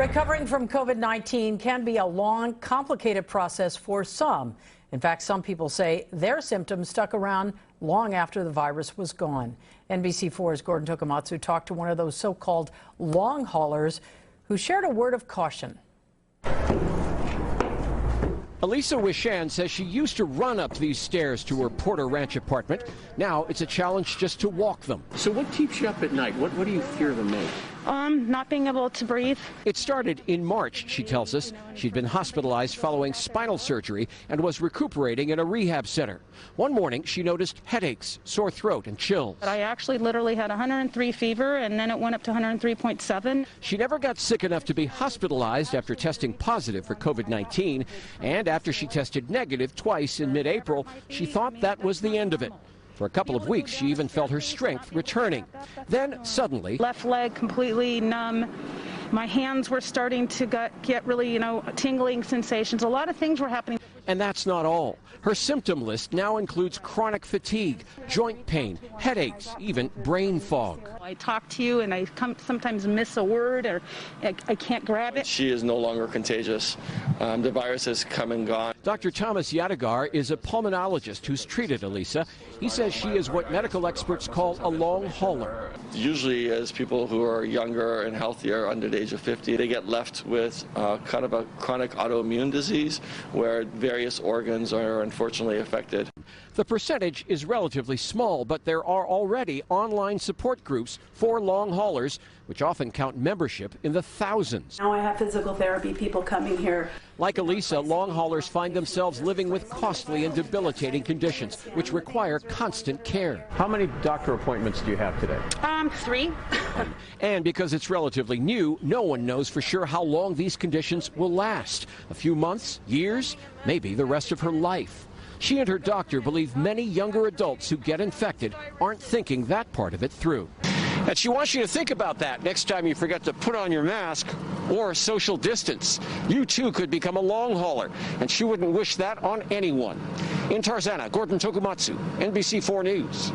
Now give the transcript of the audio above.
Recovering from COVID-19 can be a long, complicated process for some. In fact, some people say their symptoms stuck around long after the virus was gone. NBC4's Gordon Tokumatsu talked to one of those so-called long haulers who shared a word of caution. Elisa Wishan says she used to run up these stairs to her Porter Ranch apartment. Now it's a challenge just to walk them. So what keeps you up at night? What do you fear the most? Not being able to breathe. It started in March, she tells us. She'd been hospitalized following spinal surgery and was recuperating in a rehab center. One morning, she noticed headaches, sore throat, and chills. I actually literally had 103 fever, and then it went up to 103.7. She never got sick enough to be hospitalized after testing positive for COVID-19, and after she tested negative twice in mid-April, she thought that was the end of it. For a couple of weeks, she even felt her strength returning. Then, suddenly... Left leg completely numb. My hands were starting to get really, tingling sensations. A lot of things were happening. And that's not all. Her symptom list now includes chronic fatigue, joint pain, headaches, even brain fog. I talk to you and I sometimes miss a word or I can't grab it. She is no longer contagious. The virus has come and gone. Dr. Thomas Yadigar is a pulmonologist who's treated Elisa. He says she is what medical experts call a long hauler. Usually as people who are younger and healthier under the age of 50, they get left with kind of a chronic autoimmune disease where various organs are unfortunately affected. The percentage is relatively small, but there are already online support groups for long haulers, which often count membership in the thousands. Now I have physical therapy people coming here. Like Elisa, long haulers find themselves living with costly and debilitating conditions, which require constant care. How many doctor appointments do you have today? 3. And because it's relatively new, no one knows for sure how long these conditions will last. A few months, years, maybe the rest of her life. She and her doctor believe many younger adults who get infected aren't thinking that part of it through. And she wants you to think about that next time you forget to put on your mask or social distance. You too could become a long hauler, and she wouldn't wish that on anyone. In Tarzana, Gordon Tokumatsu, NBC4 News.